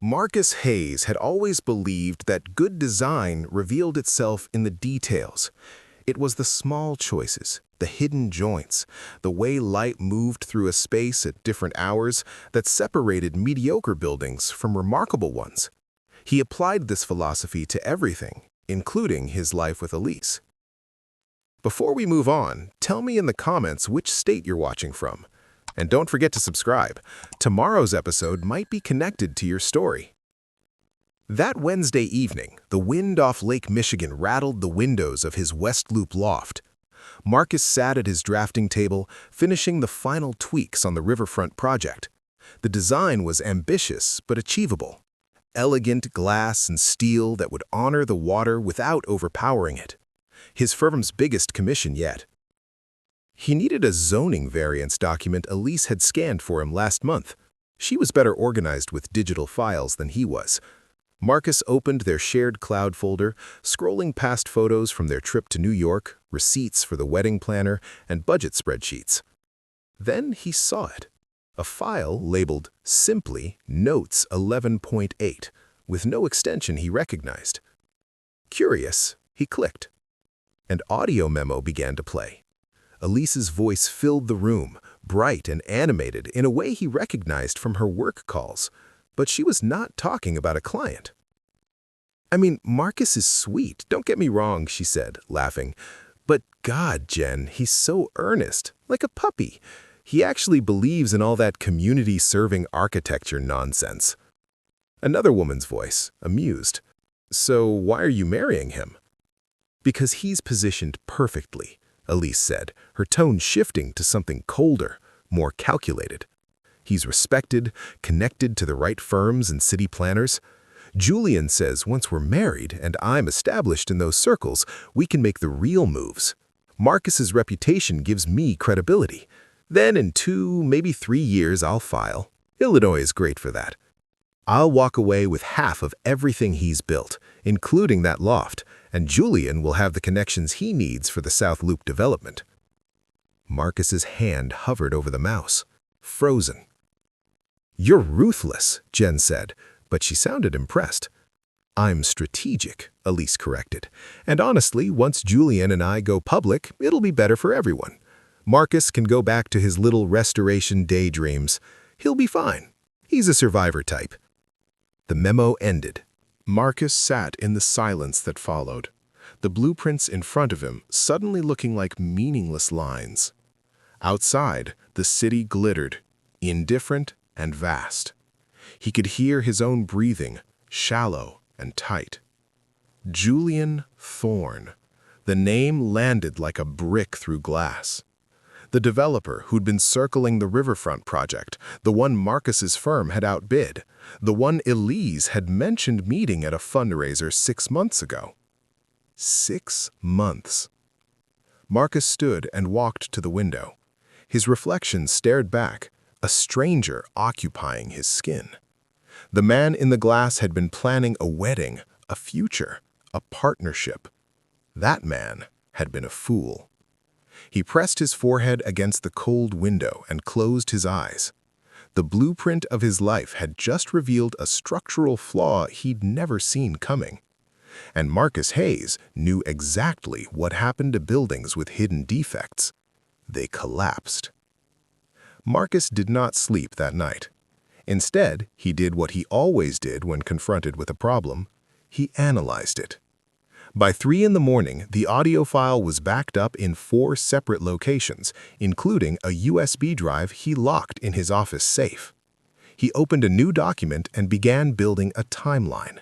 Marcus Hayes had always believed that good design revealed itself in the details. It was the small choices, the hidden joints, the way light moved through a space at different hours that separated mediocre buildings from remarkable ones. He applied this philosophy to everything, including his life with Elise. Before we move on, tell me in the comments which state you're watching from. And don't forget to subscribe. Tomorrow's episode might be connected to your story. That Wednesday evening, the wind off Lake Michigan rattled the windows of his West Loop loft. Marcus sat at his drafting table, finishing the final tweaks on the riverfront project. The design was ambitious but achievable. Elegant glass and steel that would honor the water without overpowering it. His firm's biggest commission yet. He needed a zoning variance document Elise had scanned for him last month. She was better organized with digital files than he was. Marcus opened their shared cloud folder, scrolling past photos from their trip to New York, receipts for the wedding planner, and budget spreadsheets. Then he saw it. A file labeled simply Notes 11.8, with no extension he recognized. Curious, he clicked. An audio memo began to play. Elise's voice filled the room, bright and animated in a way he recognized from her work calls, but she was not talking about a client. "I mean, Marcus is sweet, don't get me wrong," she said, laughing. "But God, Jen, he's so earnest, like a puppy. He actually believes in all that community-serving architecture nonsense." Another woman's voice, amused. "So why are you marrying him?" "Because he's positioned perfectly," Elise said, her tone shifting to something colder, more calculated. "He's respected, connected to the right firms and city planners. Julian says once we're married and I'm established in those circles, we can make the real moves. Marcus's reputation gives me credibility. Then in 2, maybe 3 years I'll file. Illinois is great for that. I'll walk away with half of everything he's built, including that loft, and Julian will have the connections he needs for the South Loop development." Marcus's hand hovered over the mouse, frozen. "You're ruthless," Jen said, but she sounded impressed. "I'm strategic," Elise corrected. "And honestly, once Julian and I go public, it'll be better for everyone. Marcus can go back to his little restoration daydreams. He'll be fine. He's a survivor type." The memo ended. Marcus sat in the silence that followed, the blueprints in front of him suddenly looking like meaningless lines. Outside, the city glittered, indifferent and vast. He could hear his own breathing, shallow and tight. Julian Thorne. The name landed like a brick through glass. The developer who'd been circling the riverfront project, the one Marcus's firm had outbid, the one Elise had mentioned meeting at a fundraiser 6 months ago. 6 months. Marcus stood and walked to the window. His reflection stared back, a stranger occupying his skin. The man in the glass had been planning a wedding, a future, a partnership. That man had been a fool. He pressed his forehead against the cold window and closed his eyes. The blueprint of his life had just revealed a structural flaw he'd never seen coming. And Marcus Hayes knew exactly what happened to buildings with hidden defects. They collapsed. Marcus did not sleep that night. Instead, he did what he always did when confronted with a problem. He analyzed it. By 3 in the morning, the audio file was backed up in 4 separate locations, including a USB drive he locked in his office safe. He opened a new document and began building a timeline.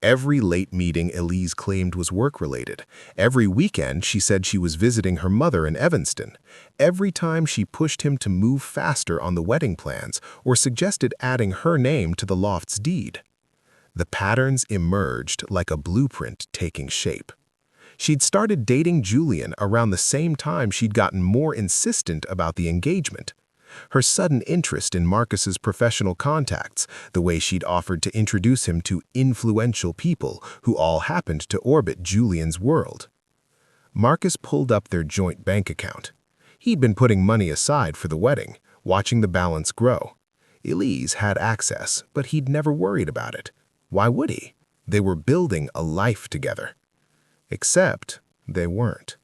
Every late meeting Elise claimed was work-related. Every weekend she said she was visiting her mother in Evanston. Every time she pushed him to move faster on the wedding plans or suggested adding her name to the loft's deed. The patterns emerged like a blueprint taking shape. She'd started dating Julian around the same time she'd gotten more insistent about the engagement. Her sudden interest in Marcus's professional contacts, the way she'd offered to introduce him to influential people who all happened to orbit Julian's world. Marcus pulled up their joint bank account. He'd been putting money aside for the wedding, watching the balance grow. Elise had access, but he'd never worried about it. Why would he? They were building a life together. Except they weren't.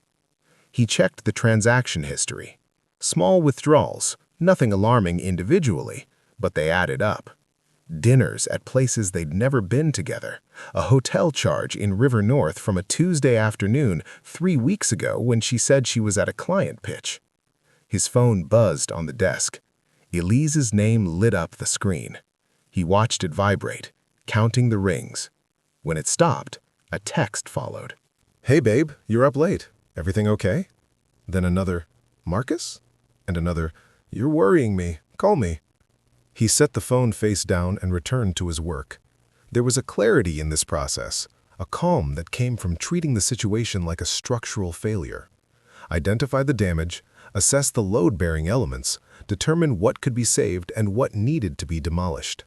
He checked the transaction history. Small withdrawals, nothing alarming individually, but they added up. Dinners at places they'd never been together, a hotel charge in River North from a Tuesday afternoon 3 weeks ago when she said she was at a client pitch. His phone buzzed on the desk. Elise's name lit up the screen. He watched it vibrate, counting the rings. When it stopped, a text followed. "Hey babe, you're up late. Everything okay?" Then another, "Marcus?" And another, "You're worrying me. Call me." He set the phone face down and returned to his work. There was a clarity in this process, a calm that came from treating the situation like a structural failure. Identify the damage, assess the load-bearing elements, determine what could be saved and what needed to be demolished.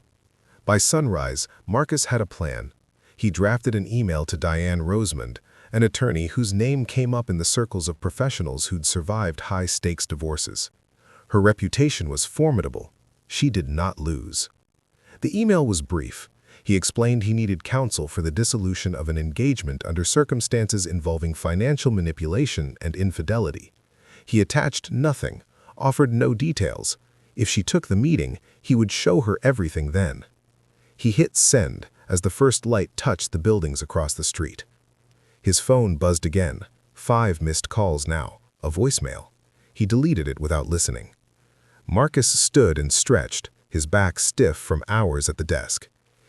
By sunrise, Marcus had a plan. He drafted an email to Diane Rosemond, an attorney whose name came up in the circles of professionals who'd survived high-stakes divorces. Her reputation was formidable. She did not lose. The email was brief. He explained he needed counsel for the dissolution of an engagement under circumstances involving financial manipulation and infidelity. He attached nothing, offered no details. If she took the meeting, he would show her everything then. He hit send as the first light touched the buildings across the street. His phone buzzed again. 5 missed calls now, a voicemail. He deleted it without listening. Marcus stood and stretched, his back stiff from hours at the desk.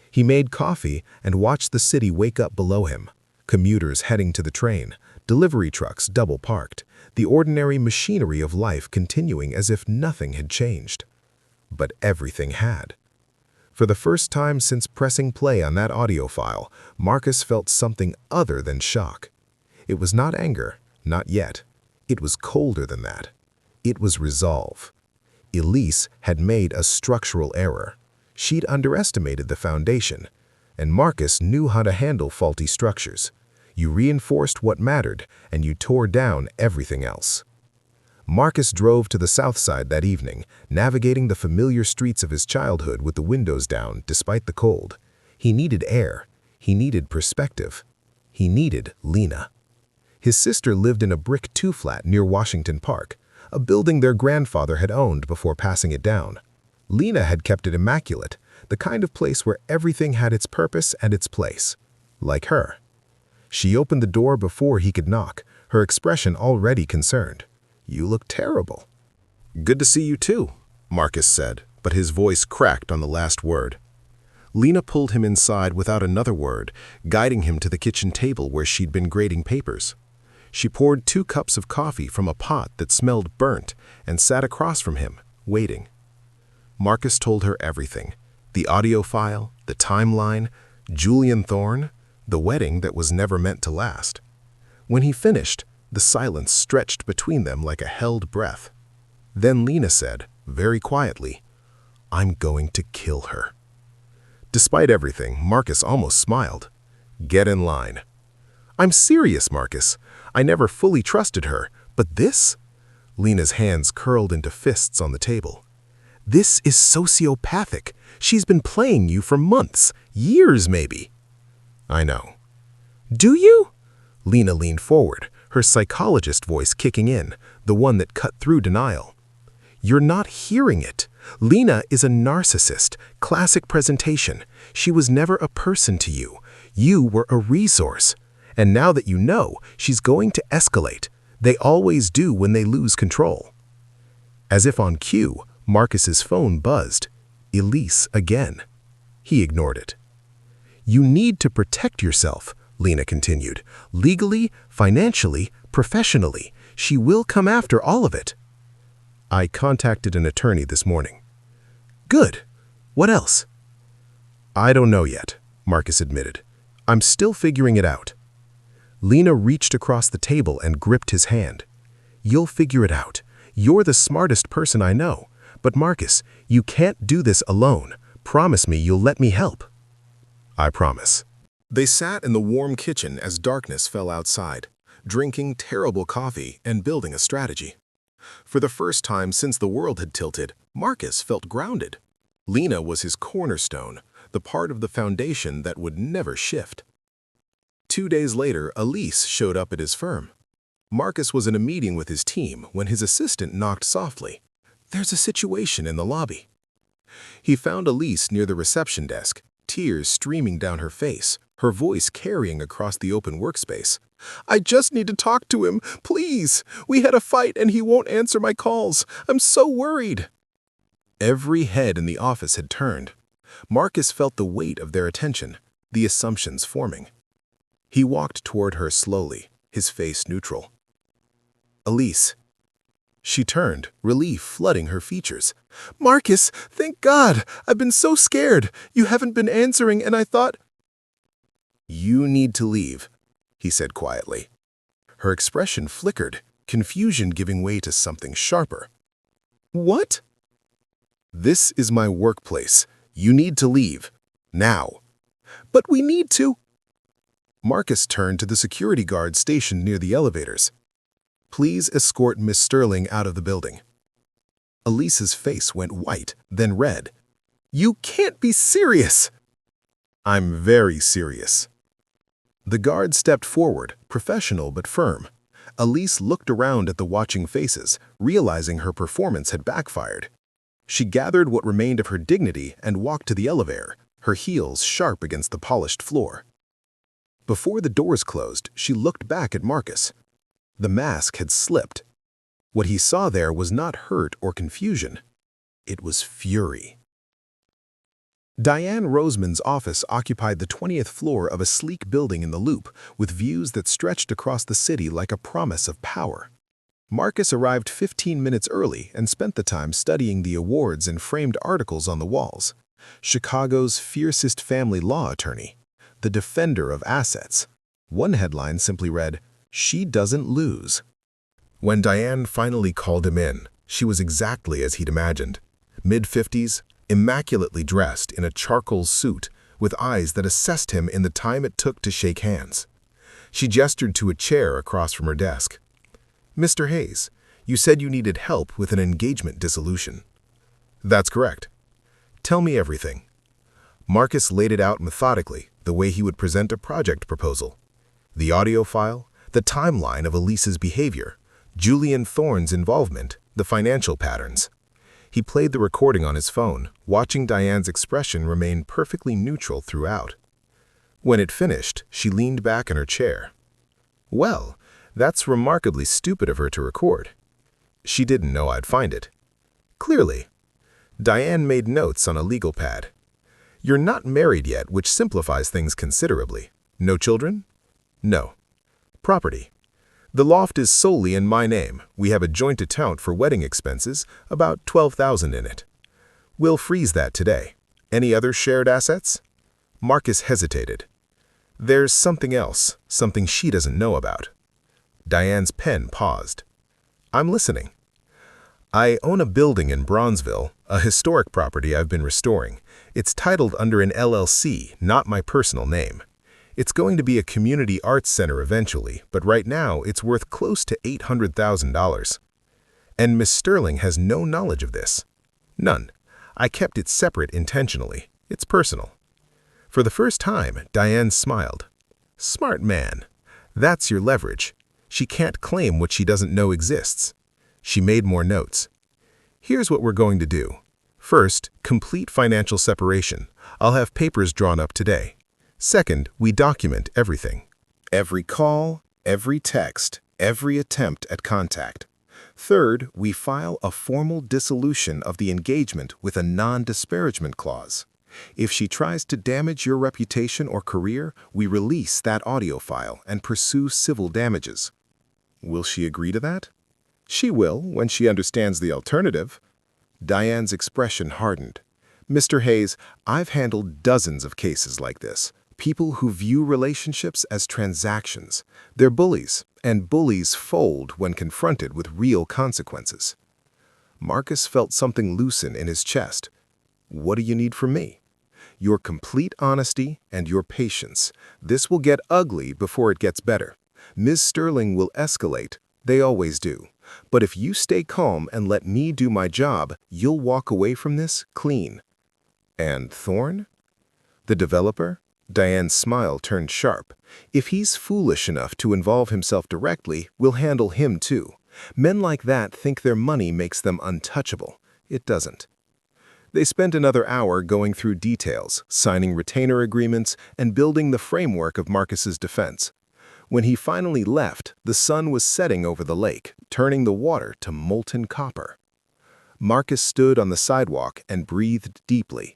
He made coffee and watched the city wake up below him. Commuters heading to the train, delivery trucks double parked, the ordinary machinery of life continuing as if nothing had changed. But everything had. For the first time since pressing play on that audio file, Marcus felt something other than shock. It was not anger, not yet. It was colder than that. It was resolve. Elise had made a structural error. She'd underestimated the foundation, and Marcus knew how to handle faulty structures. You reinforced what mattered, and you tore down everything else. Marcus drove to the south side that evening, navigating the familiar streets of his childhood with the windows down despite the cold. He needed air. He needed perspective. He needed Lena. His sister lived in a brick 2-flat near Washington Park, a building their grandfather had owned before passing it down. Lena had kept it immaculate, the kind of place where everything had its purpose and its place. Like her. She opened the door before he could knock, her expression already concerned. "You look terrible." "Good to see you too," Marcus said, but his voice cracked on the last word. Lena pulled him inside without another word, guiding him to the kitchen table where she'd been grading papers. She poured 2 cups of coffee from a pot that smelled burnt and sat across from him, waiting. Marcus told her everything. The audio file, the timeline, Julian Thorne, the wedding that was never meant to last. When he finished, the silence stretched between them like a held breath. Then Lena said, very quietly, "I'm going to kill her." Despite everything, Marcus almost smiled. "Get in line." "I'm serious, Marcus. I never fully trusted her, but this?" Lena's hands curled into fists on the table. "This is sociopathic. She's been playing you for months, years maybe." "I know." "Do you?" Lena leaned forward, her psychologist voice kicking in, the one that cut through denial. "You're not hearing it. Lena is a narcissist, classic presentation. She was never a person to you. You were a resource. And now that you know, she's going to escalate. They always do when they lose control." As if on cue, Marcus's phone buzzed. Elise again. He ignored it. "You need to protect yourself," Lena continued. "Legally, financially, professionally. She will come after all of it." "I contacted an attorney this morning." "Good. What else?" "I don't know yet," Marcus admitted. "I'm still figuring it out." Lena reached across the table and gripped his hand. "You'll figure it out. You're the smartest person I know. But Marcus, you can't do this alone. Promise me you'll let me help." "I promise." They sat in the warm kitchen as darkness fell outside, drinking terrible coffee and building a strategy. For the first time since the world had tilted, Marcus felt grounded. Lena was his cornerstone, the part of the foundation that would never shift. 2 days later, Elise showed up at his firm. Marcus was in a meeting with his team when his assistant knocked softly. "There's a situation in the lobby." He found Elise near the reception desk, tears streaming down her face, her voice carrying across the open workspace. "I just need to talk to him, please. We had a fight and he won't answer my calls. I'm so worried." Every head in the office had turned. Marcus felt the weight of their attention, the assumptions forming. He walked toward her slowly, his face neutral. "Elise." She turned, relief flooding her features. "Marcus, thank God! I've been so scared. You haven't been answering and I thought—" "You need to leave," he said quietly. Her expression flickered, confusion giving way to something sharper. "What?" "This is my workplace. You need to leave. Now." "But we need to—" Marcus turned to the security guard stationed near the elevators. "Please escort Miss Sterling out of the building." Elise's face went white, then red. "You can't be serious!" "I'm very serious." The guard stepped forward, professional but firm. Elise looked around at the watching faces, realizing her performance had backfired. She gathered what remained of her dignity and walked to the elevator, her heels sharp against the polished floor. Before the doors closed, she looked back at Marcus. The mask had slipped. What he saw there was not hurt or confusion. It was fury. Diane Roseman's office occupied the 20th floor of a sleek building in the Loop, with views that stretched across the city like a promise of power. Marcus arrived 15 minutes early and spent the time studying the awards and framed articles on the walls. Chicago's fiercest family law attorney, the defender of assets. One headline simply read, "She doesn't lose." When Diane finally called him in, she was exactly as he'd imagined. Mid-50s, immaculately dressed in a charcoal suit, with eyes that assessed him in the time it took to shake hands. She gestured to a chair across from her desk. "Mr. Hayes, you said you needed help with an engagement dissolution." "That's correct." "Tell me everything." Marcus laid it out methodically, the way he would present a project proposal. The audio file, the timeline of Elise's behavior, Julian Thorne's involvement, the financial patterns. He played the recording on his phone, watching Diane's expression remain perfectly neutral throughout. When it finished, she leaned back in her chair. "Well, that's remarkably stupid of her to record." "She didn't know I'd find it." "Clearly." Diane made notes on a legal pad. "You're not married yet, which simplifies things considerably. No children?" "No." "Property?" "The loft is solely in my name. We have a joint account for wedding expenses, about $12,000 in it." "We'll freeze that today. Any other shared assets?" Marcus hesitated. "There's something else, something she doesn't know about." Diane's pen paused. "I'm listening." "I own a building in Bronzeville, a historic property I've been restoring. It's titled under an LLC, not my personal name. It's going to be a community arts center eventually, but right now it's worth close to $800,000. And Miss Sterling has no knowledge of this. None. I kept it separate intentionally. It's personal." For the first time, Diane smiled. "Smart man. That's your leverage. She can't claim what she doesn't know exists." She made more notes. "Here's what we're going to do. First, complete financial separation. I'll have papers drawn up today. Second, we document everything. Every call, every text, every attempt at contact. Third, we file a formal dissolution of the engagement with a non-disparagement clause. If she tries to damage your reputation or career, we release that audio file and pursue civil damages." "Will she agree to that?" "She will, when she understands the alternative." Diane's expression hardened. "Mr. Hayes, I've handled dozens of cases like this. People who view relationships as transactions. They're bullies, and bullies fold when confronted with real consequences." Marcus felt something loosen in his chest. "What do you need from me?" "Your complete honesty and your patience. This will get ugly before it gets better. Ms. Sterling will escalate. They always do. But if you stay calm and let me do my job, you'll walk away from this clean." And Thorn? The developer? Diane's smile turned sharp. If he's foolish enough to involve himself directly, we'll handle him too. Men like that think their money makes them untouchable. It doesn't. They spent another hour going through details, signing retainer agreements, and building the framework of Marcus's defense. When he finally left, the sun was setting over the lake, turning the water to molten copper. Marcus stood on the sidewalk and breathed deeply.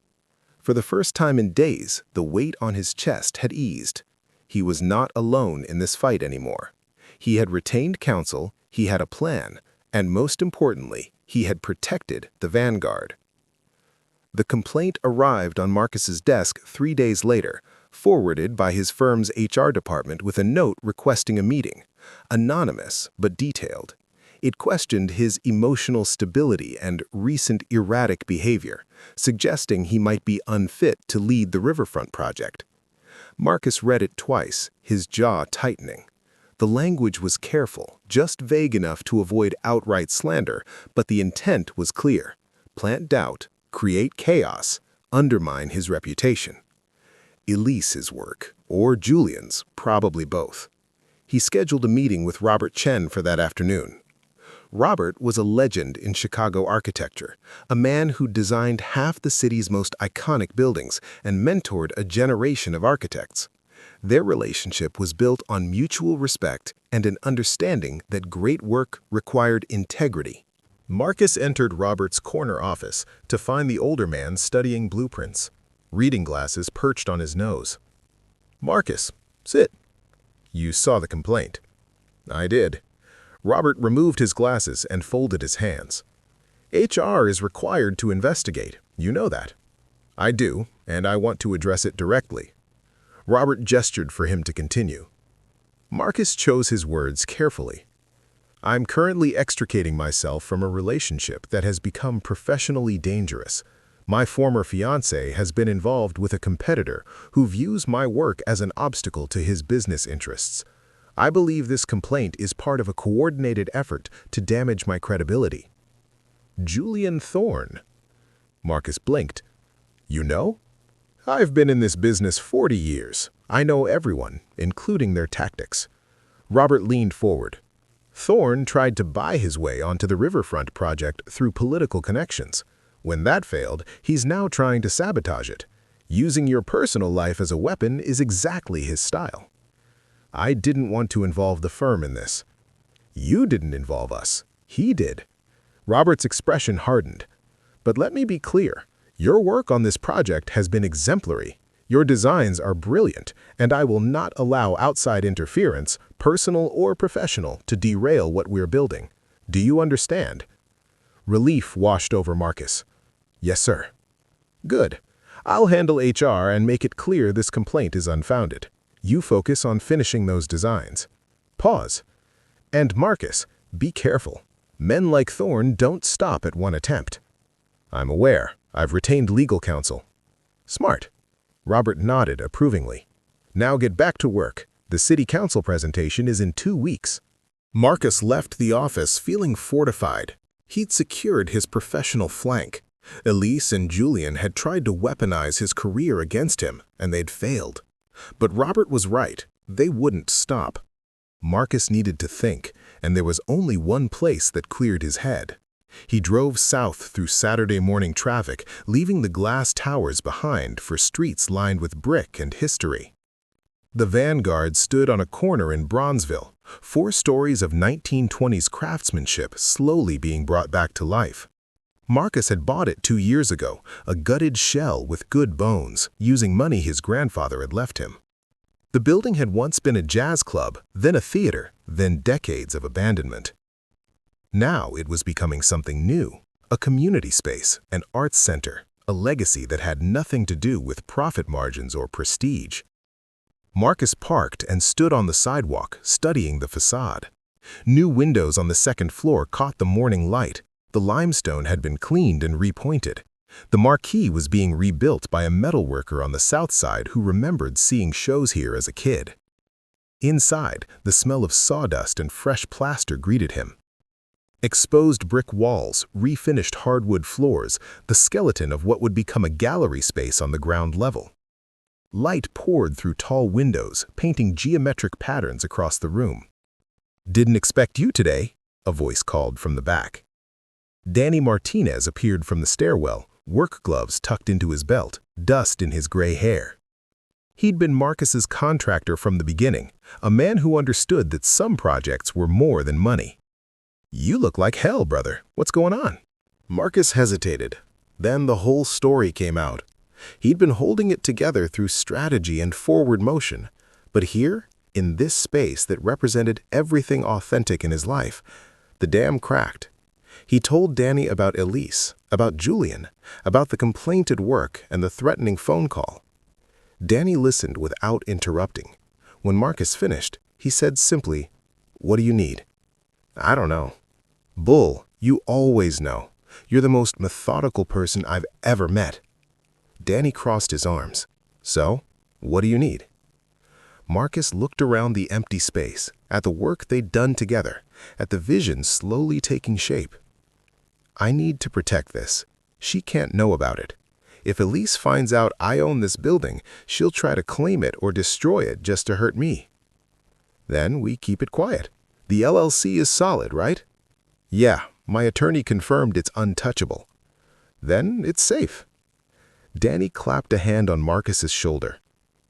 For the first time in days, the weight on his chest had eased. He was not alone in this fight anymore. He had retained counsel, he had a plan, and most importantly, he had protected the Vanguard. The complaint arrived on Marcus's desk 3 days later, forwarded by his firm's HR department with a note requesting a meeting, anonymous but detailed. It questioned his emotional stability and recent erratic behavior, suggesting he might be unfit to lead the riverfront project. Marcus read it twice, his jaw tightening. The language was careful, just vague enough to avoid outright slander, but the intent was clear: plant doubt, create chaos, undermine his reputation. Elise's work, or Julian's, probably both. He scheduled a meeting with Robert Chen for that afternoon. Robert was a legend in Chicago architecture, a man who designed half the city's most iconic buildings and mentored a generation of architects. Their relationship was built on mutual respect and an understanding that great work required integrity. Marcus entered Robert's corner office to find the older man studying blueprints, reading glasses perched on his nose. "Marcus, sit." "You saw the complaint." "I did." Robert removed his glasses and folded his hands. "HR is required to investigate. You know that." "I do, and I want to address it directly." Robert gestured for him to continue. Marcus chose his words carefully. "I'm currently extricating myself from a relationship that has become professionally dangerous. My former fiancé has been involved with a competitor who views my work as an obstacle to his business interests. I believe this complaint is part of a coordinated effort to damage my credibility." "Julian Thorn." Marcus blinked. "You know?" "I've been in this business 40 years. I know everyone, including their tactics." Robert leaned forward. "Thorn tried to buy his way onto the riverfront project through political connections. When that failed, he's now trying to sabotage it. Using your personal life as a weapon is exactly his style." "I didn't want to involve the firm in this." "You didn't involve us. He did." Robert's expression hardened. "But let me be clear. Your work on this project has been exemplary. Your designs are brilliant, and I will not allow outside interference, personal or professional, to derail what we're building. Do you understand?" Relief washed over Marcus. "Yes, sir." "Good. I'll handle HR and make it clear this complaint is unfounded. You focus on finishing those designs." Pause. "And Marcus, be careful. Men like Thorn don't stop at one attempt." "I'm aware. I've retained legal counsel." "Smart." Robert nodded approvingly. "Now get back to work. The city council presentation is in 2 weeks." Marcus left the office feeling fortified. He'd secured his professional flank. Elise and Julian had tried to weaponize his career against him, and they'd failed. But Robert was right. They wouldn't stop. Marcus needed to think, and there was only one place that cleared his head. He drove south through Saturday morning traffic, leaving the glass towers behind for streets lined with brick and history. The Vanguard stood on a corner in Bronzeville, 4 stories of 1920s craftsmanship slowly being brought back to life. Marcus had bought it 2 years ago, a gutted shell with good bones, using money his grandfather had left him. The building had once been a jazz club, then a theater, then decades of abandonment. Now it was becoming something new, a community space, an arts center, a legacy that had nothing to do with profit margins or prestige. Marcus parked and stood on the sidewalk, studying the facade. New windows on the 2nd floor caught the morning light. The limestone had been cleaned and repointed. The marquee was being rebuilt by a metalworker on the south side who remembered seeing shows here as a kid. Inside, the smell of sawdust and fresh plaster greeted him. Exposed brick walls, refinished hardwood floors, the skeleton of what would become a gallery space on the ground level. Light poured through tall windows, painting geometric patterns across the room. "Didn't expect you today," a voice called from the back. Danny Martinez appeared from the stairwell, work gloves tucked into his belt, dust in his gray hair. He'd been Marcus's contractor from the beginning, a man who understood that some projects were more than money. "You look like hell, brother. What's going on?" Marcus hesitated. Then the whole story came out. He'd been holding it together through strategy and forward motion, but here, in this space that represented everything authentic in his life, the dam cracked. He told Danny about Elise, about Julian, about the complaint at work and the threatening phone call. Danny listened without interrupting. When Marcus finished, he said simply, "What do you need?" "I don't know." "Bull, you always know. You're the most methodical person I've ever met." Danny crossed his arms. "So, what do you need?" Marcus looked around the empty space, at the work they'd done together, at the vision slowly taking shape. "I need to protect this. She can't know about it. If Elise finds out I own this building, she'll try to claim it or destroy it just to hurt me." "Then we keep it quiet. The LLC is solid, right?" "Yeah, my attorney confirmed it's untouchable." "Then it's safe." Danny clapped a hand on Marcus's shoulder.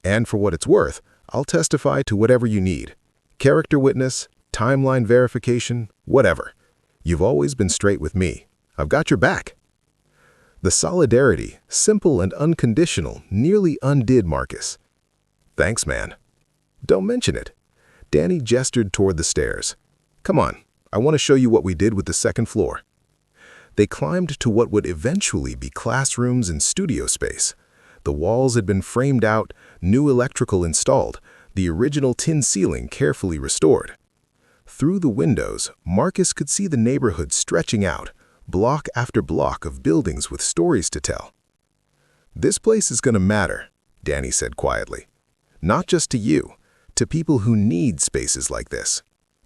"And for what it's worth, I'll testify to whatever you need. Character witness, timeline verification, whatever. You've always been straight with me. I've got your back." The solidarity, simple and unconditional, nearly undid Marcus. "Thanks, man." "Don't mention it." Danny gestured toward the stairs. "Come on, I want to show you what we did with the second floor." They climbed to what would eventually be classrooms and studio space. The walls had been framed out, new electrical installed, the original tin ceiling carefully restored. Through the windows, Marcus could see the neighborhood stretching out, block after block of buildings with stories to tell. "This place is going to matter," Danny said quietly. "Not just to you, to people who need spaces like this.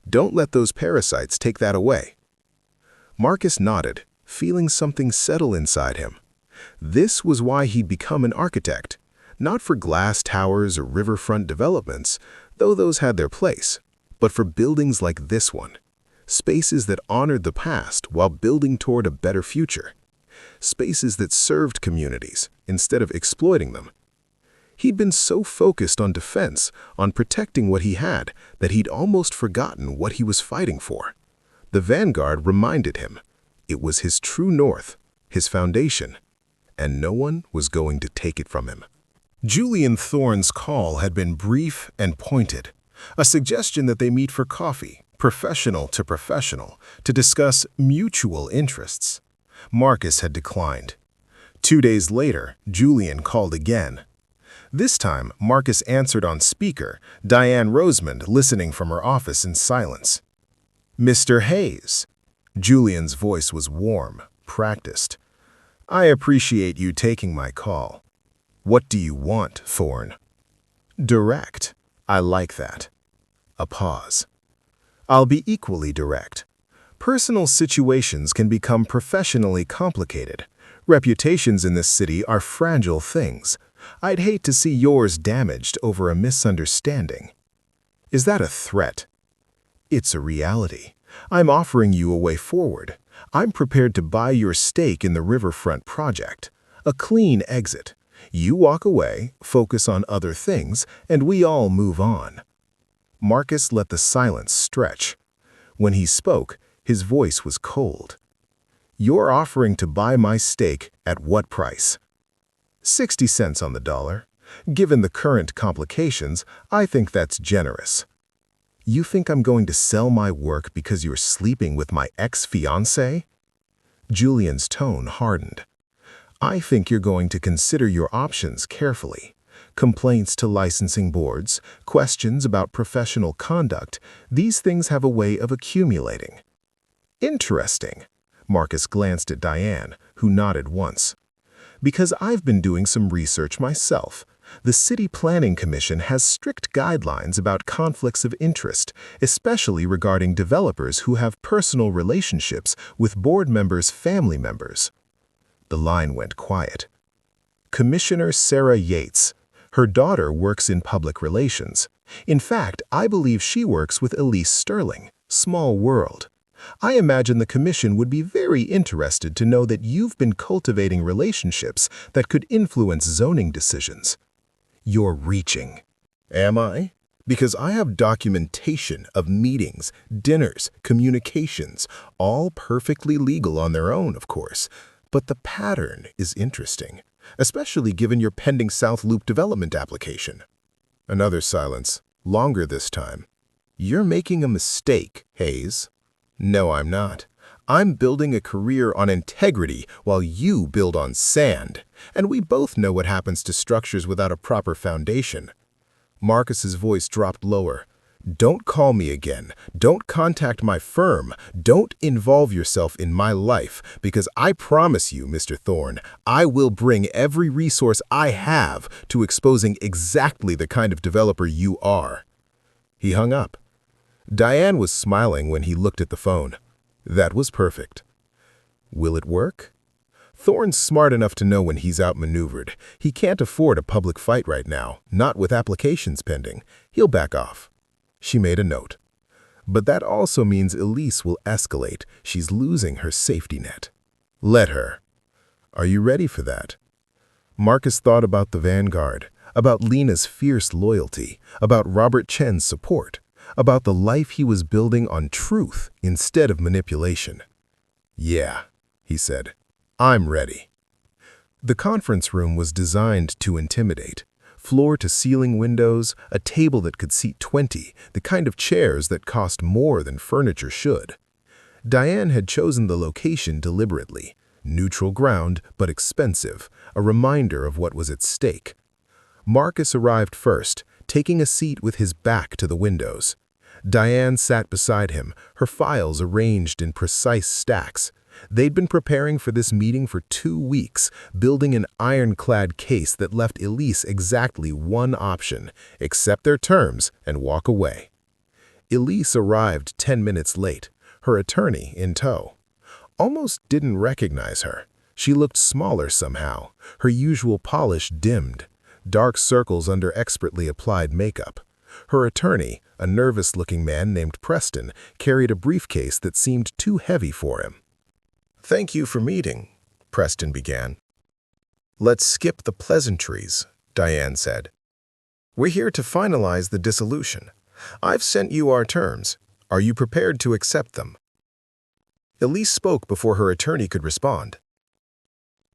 Don't let those parasites take that away." Marcus nodded, feeling something settle inside him. This was why he'd become an architect, not for glass towers or riverfront developments, though those had their place, but for buildings like this one. Spaces that honored the past while building toward a better future. Spaces that served communities instead of exploiting them. He'd been so focused on defense, on protecting what he had, that he'd almost forgotten what he was fighting for. The Vanguard reminded him. It was his true north, his foundation, and no one was going to take it from him. Julian Thorne's call had been brief and pointed, a suggestion that they meet for coffee, professional to professional, to discuss mutual interests. Marcus had declined. 2 days later, Julian called again. This time, Marcus answered on speaker, Diane Rosemond listening from her office in silence. "Mr. Hayes." Julian's voice was warm, practiced. "I appreciate you taking my call. What do you want, Thorne?" "Direct. I like that." A pause. "I'll be equally direct. Personal situations can become professionally complicated. Reputations in this city are fragile things. I'd hate to see yours damaged over a misunderstanding." "Is that a threat?" "It's a reality. I'm offering you a way forward. I'm prepared to buy your stake in the riverfront project. A clean exit. You walk away, focus on other things, and we all move on." Marcus let the silence stretch. When he spoke, his voice was cold. "You're offering to buy my stake at what price?" 60 cents on the dollar. Given the current complications, I think that's generous. "You think I'm going to sell my work because you're sleeping with my ex-fiancée?" Julian's tone hardened. "I think you're going to consider your options carefully. Complaints to licensing boards, questions about professional conduct, these things have a way of accumulating." "Interesting." Marcus glanced at Diane, who nodded once. "Because I've been doing some research myself. The City Planning Commission has strict guidelines about conflicts of interest, especially regarding developers who have personal relationships with board members' family members. The line went quiet. Commissioner Sarah Yates. Her daughter works in public relations. In fact, I believe she works with Elise Sterling. Small world. I imagine the commission would be very interested to know that you've been cultivating relationships that could influence zoning decisions. You're reaching. Am I? Because I have documentation of meetings, dinners, communications, all perfectly legal on their own, of course. But the pattern is interesting, especially given your pending South Loop development application. Another silence, longer this time. You're making a mistake, Hayes. No, I'm not. I'm building a career on integrity while you build on sand. And we both know what happens to structures without a proper foundation. Marcus's voice dropped lower. Don't call me again. Don't contact my firm. Don't involve yourself in my life, because I promise you, Mr. Thorne, I will bring every resource I have to exposing exactly the kind of developer you are. He hung up. Diane was smiling when he looked at the phone. That was perfect. Will it work? Thorne's smart enough to know when he's outmaneuvered. He can't afford a public fight right now, not with applications pending. He'll back off. She made a note. But that also means Elise will escalate. She's losing her safety net. Let her. Are you ready for that? Marcus thought about the Vanguard, about Lena's fierce loyalty, about Robert Chen's support, about the life he was building on truth instead of manipulation. Yeah, he said. I'm ready. The conference room was designed to intimidate. Floor-to-ceiling windows, a table that could seat 20, the kind of chairs that cost more than furniture should. Diane had chosen the location deliberately. Neutral ground, but expensive, a reminder of what was at stake. Marcus arrived first, taking a seat with his back to the windows. Diane sat beside him, her files arranged in precise stacks. They'd been preparing for this meeting for 2 weeks, building an ironclad case that left Elise exactly one option: accept their terms and walk away. Elise arrived 10 minutes late, her attorney in tow. Almost didn't recognize her. She looked smaller somehow, her usual polish dimmed, dark circles under expertly applied makeup. Her attorney, a nervous-looking man named Preston, carried a briefcase that seemed too heavy for him. "Thank you for meeting," Preston began. "Let's skip the pleasantries," Diane said. "We're here to finalize the dissolution. I've sent you our terms. Are you prepared to accept them?" Elise spoke before her attorney could respond.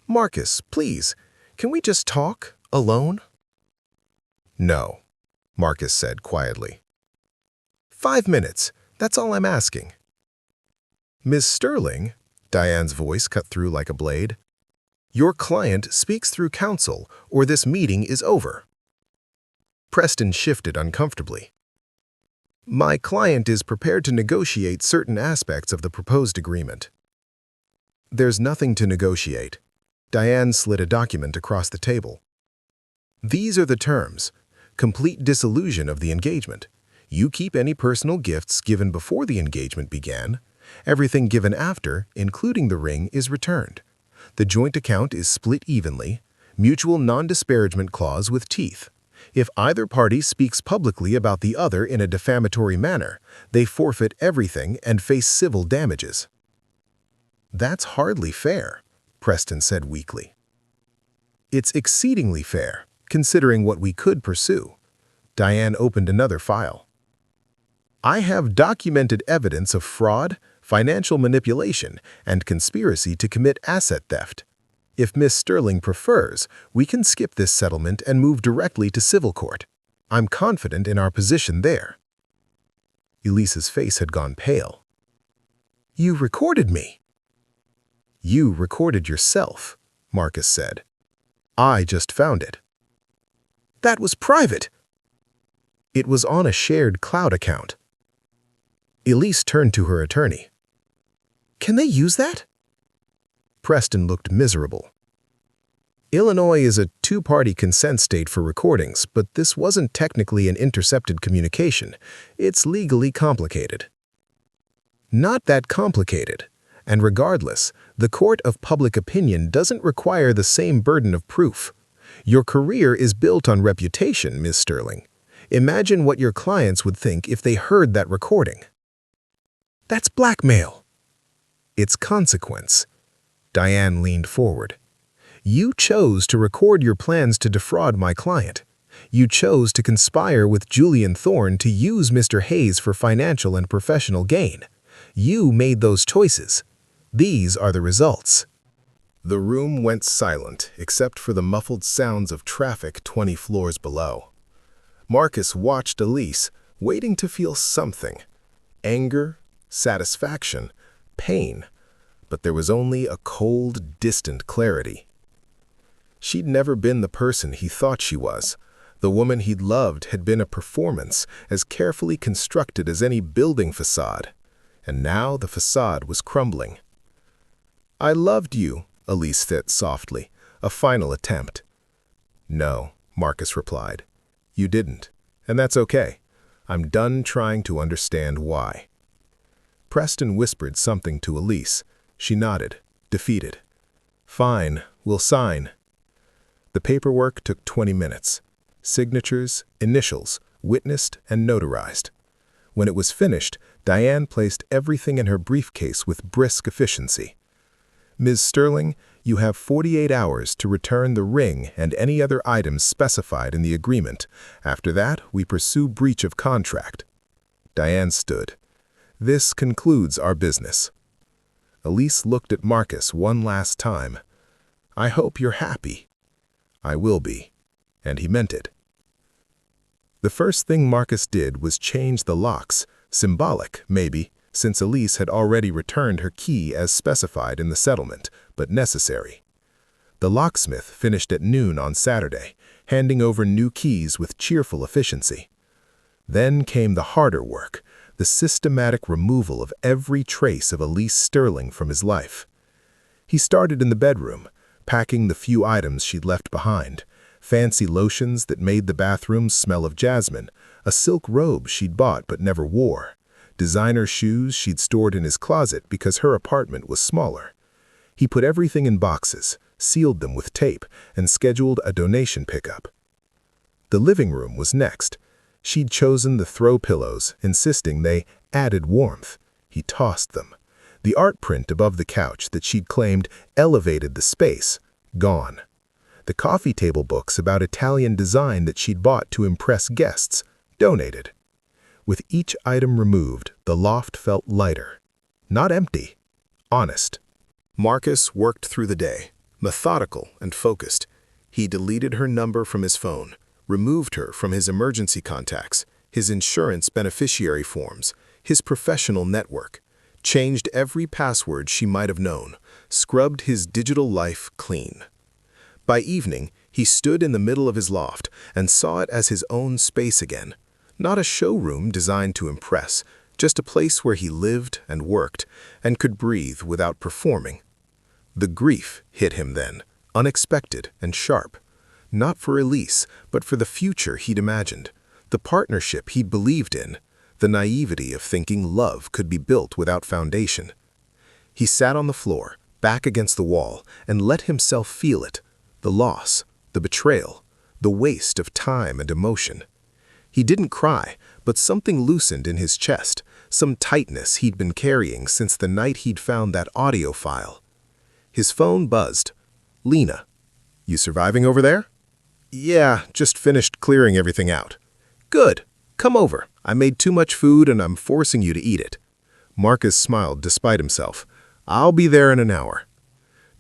"Marcus, please, can we just talk, alone?" "No," Marcus said quietly. 5 minutes, that's all I'm asking." "Ms. Sterling," Diane's voice cut through like a blade, "your client speaks through counsel, or this meeting is over." Preston shifted uncomfortably. "My client is prepared to negotiate certain aspects of the proposed agreement." "There's nothing to negotiate." Diane slid a document across the table. "These are the terms. Complete dissolution of the engagement. You keep any personal gifts given before the engagement began. Everything given after, including the ring, is returned. The joint account is split evenly. Mutual non-disparagement clause with teeth. If either party speaks publicly about the other in a defamatory manner, they forfeit everything and face civil damages." "That's hardly fair," Preston said weakly. "It's exceedingly fair, considering what we could pursue." Diane opened another file. "I have documented evidence of fraud, financial manipulation, and conspiracy to commit asset theft. If Miss Sterling prefers, we can skip this settlement and move directly to civil court. I'm confident in our position there." Elise's face had gone pale. "You recorded me." "You recorded yourself," Marcus said. "I just found it." "That was private." "It was on a shared cloud account." Elise turned to her attorney. "Can they use that?" Preston looked miserable. Illinois is a two-party consent state for recordings, but this wasn't technically an intercepted communication. It's legally complicated. Not that complicated. And regardless, the court of public opinion doesn't require the same burden of proof. Your career is built on reputation, Ms. Sterling. Imagine what your clients would think if they heard that recording. That's blackmail. It's consequence. Diane leaned forward. You chose to record your plans to defraud my client. You chose to conspire with Julian Thorne to use Mr. Hayes for financial and professional gain. You made those choices. These are the results. The room went silent, except for the muffled sounds of traffic 20 floors below. Marcus watched Elise, waiting to feel something. Anger, satisfaction, pain. But there was only a cold, distant clarity. She'd never been the person he thought she was. The woman he'd loved had been a performance, as carefully constructed as any building facade. And now the facade was crumbling. I loved you, Elise said softly, a final attempt. No, Marcus replied. You didn't, and that's okay. I'm done trying to understand why. Preston whispered something to Elise. She nodded, defeated. Fine, we'll sign. The paperwork took 20 minutes. Signatures, initials, witnessed and notarized. When it was finished, Diane placed everything in her briefcase with brisk efficiency. Ms. Sterling, you have 48 hours to return the ring and any other items specified in the agreement. After that, we pursue breach of contract. Diane stood. This concludes our business. Elise looked at Marcus one last time. I hope you're happy. I will be. And he meant it. The first thing Marcus did was change the locks, symbolic, maybe, since Elise had already returned her key as specified in the settlement, but necessary. The locksmith finished at noon on Saturday, handing over new keys with cheerful efficiency. Then came the harder work, the systematic removal of every trace of Elise Sterling from his life. He started in the bedroom, packing the few items she'd left behind. Fancy lotions that made the bathroom smell of jasmine, a silk robe she'd bought but never wore, designer shoes she'd stored in his closet because her apartment was smaller. He put everything in boxes, sealed them with tape, and scheduled a donation pickup. The living room was next. She'd chosen the throw pillows, insisting they added warmth. He tossed them. The art print above the couch that she'd claimed elevated the space, gone. The coffee table books about Italian design that she'd bought to impress guests, donated. With each item removed, the loft felt lighter. Not empty, honest. Marcus worked through the day, methodical and focused. He deleted her number from his phone, removed her from his emergency contacts, his insurance beneficiary forms, his professional network, changed every password she might have known, scrubbed his digital life clean. By evening, he stood in the middle of his loft and saw it as his own space again. Not a showroom designed to impress, just a place where he lived and worked and could breathe without performing. The grief hit him then, unexpected and sharp. Not for Elise, but for the future he'd imagined, the partnership he'd believed in, the naivety of thinking love could be built without foundation. He sat on the floor, back against the wall, and let himself feel it. The loss, the betrayal, the waste of time and emotion. He didn't cry, but something loosened in his chest, some tightness he'd been carrying since the night he'd found that audio file. His phone buzzed. Lena. You surviving over there? Yeah, just finished clearing everything out. Good. Come over. I made too much food and I'm forcing you to eat it. Marcus smiled despite himself. I'll be there in an hour.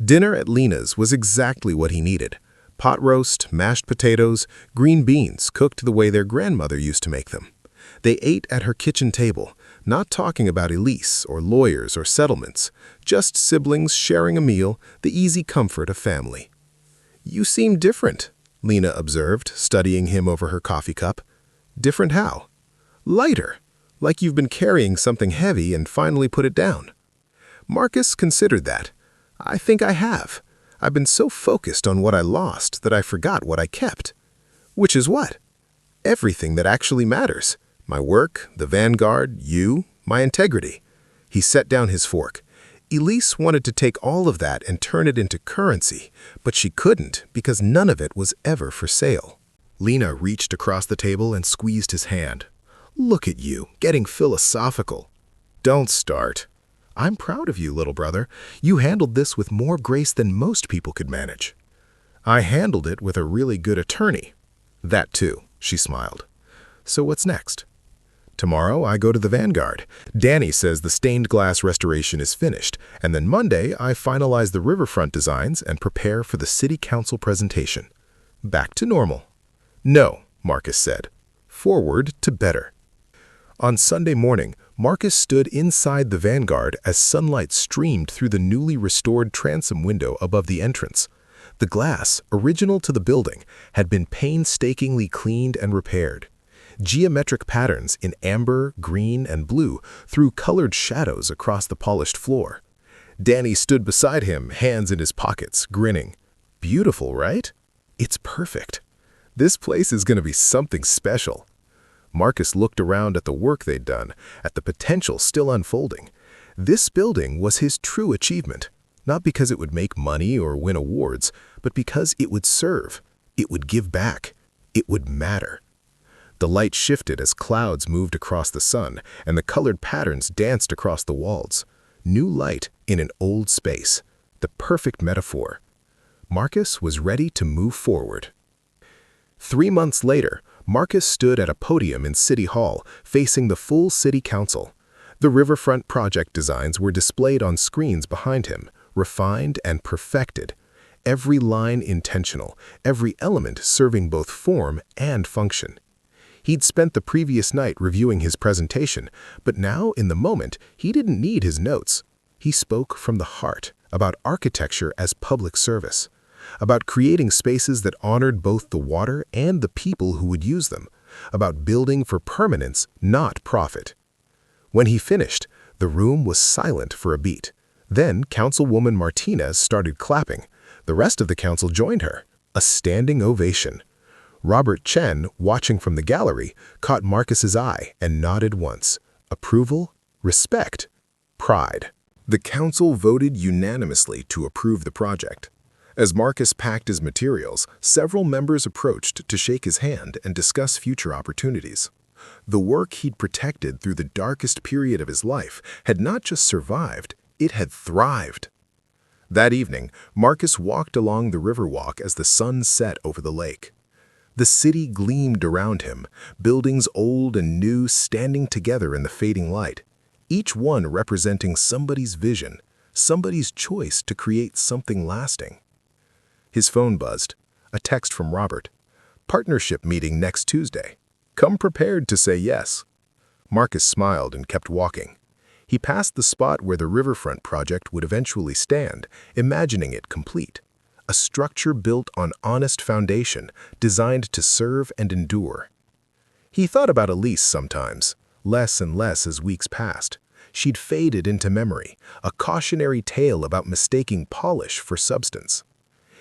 Dinner at Lena's was exactly what he needed. Pot roast, mashed potatoes, green beans cooked the way their grandmother used to make them. They ate at her kitchen table, not talking about Elise or lawyers or settlements, just siblings sharing a meal, the easy comfort of family. You seem different, Lena observed, studying him over her coffee cup. Different how? Lighter, like you've been carrying something heavy and finally put it down. Marcus considered that. I think I have. I've been so focused on what I lost that I forgot what I kept. Which is what? Everything that actually matters. My work, the Vanguard, you, my integrity. He set down his fork. Elise wanted to take all of that and turn it into currency, but she couldn't because none of it was ever for sale. Lena reached across the table and squeezed his hand. Look at you, getting philosophical. Don't start. I'm proud of you, little brother. You handled this with more grace than most people could manage. I handled it with a really good attorney. That too, she smiled. So what's next? Tomorrow, I go to the Vanguard. Danny says the stained glass restoration is finished, and then Monday, I finalize the riverfront designs and prepare for the city council presentation. Back to normal. No, Marcus said. Forward to better. On Sunday morning, Marcus stood inside the Vanguard as sunlight streamed through the newly restored transom window above the entrance. The glass, original to the building, had been painstakingly cleaned and repaired. Geometric patterns in amber, green, and blue threw colored shadows across the polished floor. Danny stood beside him, hands in his pockets, grinning. Beautiful, right? It's perfect. This place is going to be something special. Marcus looked around at the work they'd done, at the potential still unfolding. This building was his true achievement, not because it would make money or win awards, but because it would serve, it would give back, it would matter. The light shifted as clouds moved across the sun, and the colored patterns danced across the walls. New light in an old space, the perfect metaphor. Marcus was ready to move forward. 3 months later, Marcus stood at a podium in City Hall, facing the full city council. The riverfront project designs were displayed on screens behind him, refined and perfected. Every line intentional, every element serving both form and function. He'd spent the previous night reviewing his presentation, but now, in the moment, he didn't need his notes. He spoke from the heart about architecture as public service, about creating spaces that honored both the water and the people who would use them, about building for permanence, not profit. When he finished, the room was silent for a beat. Then Councilwoman Martinez started clapping. The rest of the council joined her. A standing ovation. Robert Chen, watching from the gallery, caught Marcus's eye and nodded once. Approval, respect, pride. The council voted unanimously to approve the project. As Marcus packed his materials, several members approached to shake his hand and discuss future opportunities. The work he'd protected through the darkest period of his life had not just survived, it had thrived. That evening, Marcus walked along the riverwalk as the sun set over the lake. The city gleamed around him, buildings old and new standing together in the fading light, each one representing somebody's vision, somebody's choice to create something lasting. His phone buzzed. A text from Robert. Partnership meeting next Tuesday. Come prepared to say yes. Marcus smiled and kept walking. He passed the spot where the riverfront project would eventually stand, imagining it complete. A structure built on honest foundation, designed to serve and endure. He thought about Elise sometimes, less and less as weeks passed. She'd faded into memory, a cautionary tale about mistaking polish for substance.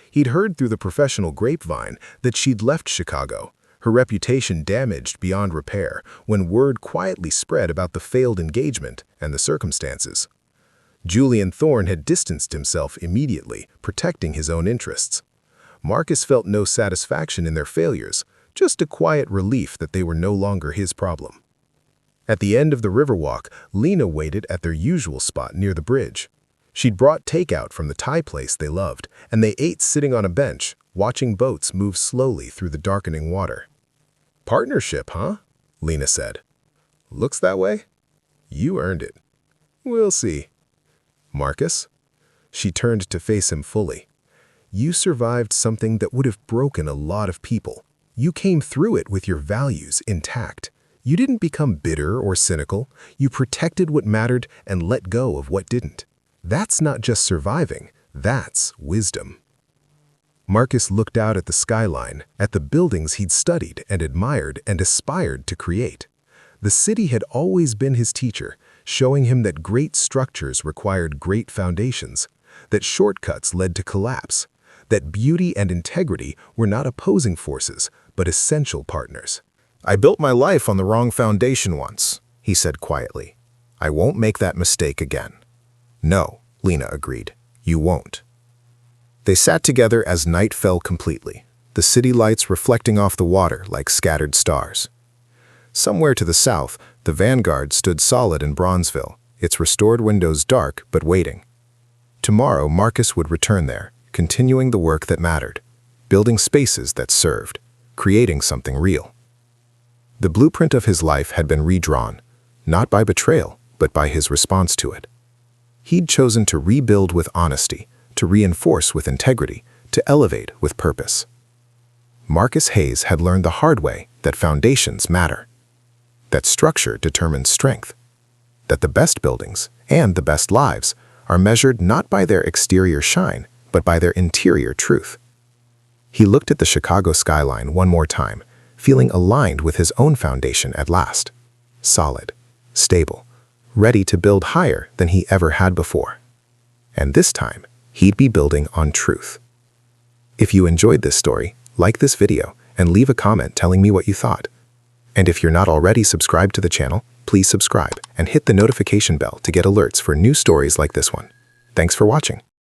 He'd heard through the professional grapevine that she'd left Chicago, her reputation damaged beyond repair, when word quietly spread about the failed engagement and the circumstances. Julian Thorne had distanced himself immediately, protecting his own interests. Marcus felt no satisfaction in their failures, just a quiet relief that they were no longer his problem. At the end of the riverwalk, Lena waited at their usual spot near the bridge. She'd brought takeout from the Thai place they loved, and they ate sitting on a bench, watching boats move slowly through the darkening water. Partnership, huh? Lena said. Looks that way. You earned it. We'll see. Marcus? She turned to face him fully. You survived something that would have broken a lot of people. You came through it with your values intact. You didn't become bitter or cynical. You protected what mattered and let go of what didn't. That's not just surviving, that's wisdom. Marcus looked out at the skyline, at the buildings he'd studied and admired and aspired to create. The city had always been his teacher, showing him that great structures required great foundations, that shortcuts led to collapse, that beauty and integrity were not opposing forces, but essential partners. "I built my life on the wrong foundation once," he said quietly. "I won't make that mistake again." "No," Lena agreed. "You won't." They sat together as night fell completely, the city lights reflecting off the water like scattered stars. Somewhere to the south, the Vanguard stood solid in Bronzeville, its restored windows dark but waiting. Tomorrow, Marcus would return there, continuing the work that mattered, building spaces that served, creating something real. The blueprint of his life had been redrawn, not by betrayal, but by his response to it. He'd chosen to rebuild with honesty, to reinforce with integrity, to elevate with purpose. Marcus Hayes had learned the hard way that foundations matter, that structure determines strength, that the best buildings and the best lives are measured not by their exterior shine, but by their interior truth. He looked at the Chicago skyline one more time, feeling aligned with his own foundation at last. Solid, stable, ready to build higher than he ever had before. And this time, he'd be building on truth. If you enjoyed this story, like this video and leave a comment telling me what you thought. And if you're not already subscribed to the channel, please subscribe and hit the notification bell to get alerts for new stories like this one. Thanks for watching.